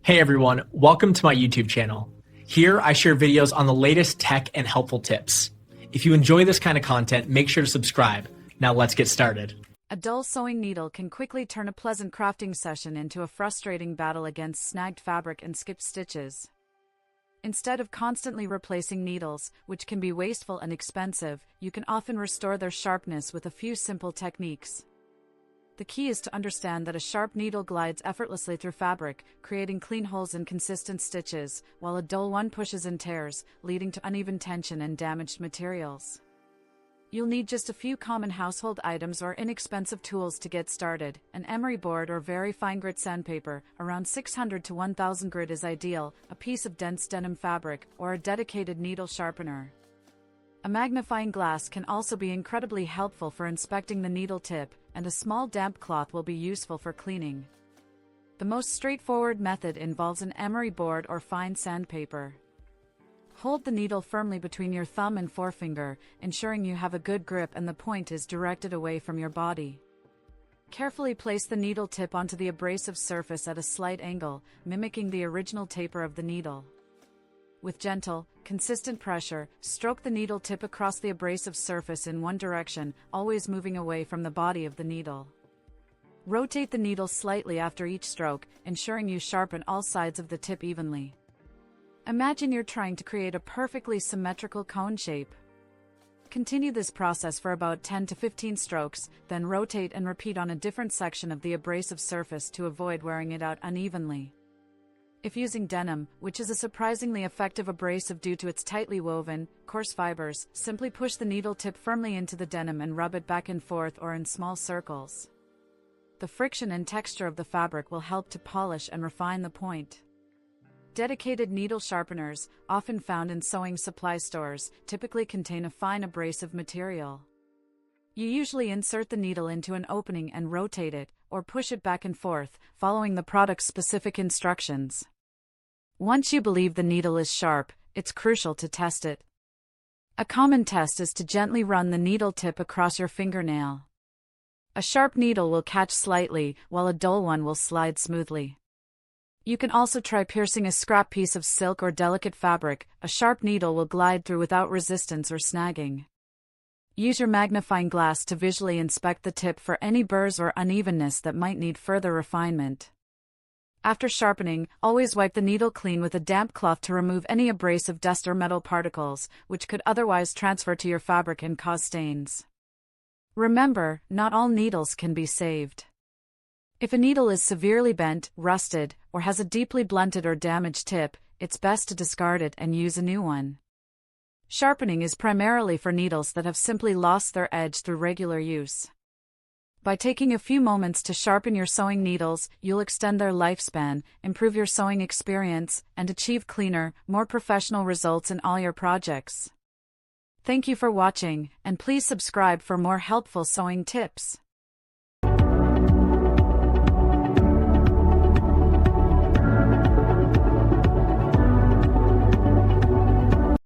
Hey everyone, welcome to my YouTube channel. Here I share videos on the latest tech and helpful tips. If you enjoy this kind of content, make sure to subscribe. Now let's get started. A dull sewing needle can quickly turn a pleasant crafting session into a frustrating battle against snagged fabric and skipped stitches. Instead of constantly replacing needles, which can be wasteful and expensive, you can often restore their sharpness with a few simple techniques. The key is to understand that a sharp needle glides effortlessly through fabric, creating clean holes and consistent stitches, while a dull one pushes and tears, leading to uneven tension and damaged materials. You'll need just a few common household items or inexpensive tools to get started. An emery board or very fine grit sandpaper, around 600 to 1000 grit is ideal, a piece of dense denim fabric, or a dedicated needle sharpener. A magnifying glass can also be incredibly helpful for inspecting the needle tip, and a small damp cloth will be useful for cleaning. The most straightforward method involves an emery board or fine sandpaper. Hold the needle firmly between your thumb and forefinger, ensuring you have a good grip and the point is directed away from your body. Carefully place the needle tip onto the abrasive surface at a slight angle, mimicking the original taper of the needle. With gentle, consistent pressure, stroke the needle tip across the abrasive surface in one direction, always moving away from the body of the needle. Rotate the needle slightly after each stroke, ensuring you sharpen all sides of the tip evenly. Imagine you're trying to create a perfectly symmetrical cone shape. Continue this process for about 10 to 15 strokes, then rotate and repeat on a different section of the abrasive surface to avoid wearing it out unevenly. If using denim, which is a surprisingly effective abrasive due to its tightly woven, coarse fibers, simply push the needle tip firmly into the denim and rub it back and forth or in small circles. The friction and texture of the fabric will help to polish and refine the point. Dedicated needle sharpeners, often found in sewing supply stores, typically contain a fine abrasive material. You usually insert the needle into an opening and rotate it, or push it back and forth, following the product's specific instructions. Once you believe the needle is sharp, it's crucial to test it. A common test is to gently run the needle tip across your fingernail. A sharp needle will catch slightly, while a dull one will slide smoothly. You can also try piercing a scrap piece of silk or delicate fabric. A sharp needle will glide through without resistance or snagging. Use your magnifying glass to visually inspect the tip for any burrs or unevenness that might need further refinement. After sharpening, always wipe the needle clean with a damp cloth to remove any abrasive dust or metal particles, which could otherwise transfer to your fabric and cause stains. Remember, not all needles can be saved. If a needle is severely bent, rusted, or has a deeply blunted or damaged tip, it's best to discard it and use a new one. Sharpening is primarily for needles that have simply lost their edge through regular use. By taking a few moments to sharpen your sewing needles, you'll extend their lifespan, improve your sewing experience, and achieve cleaner, more professional results in all your projects. Thank you for watching, and please subscribe for more helpful sewing tips.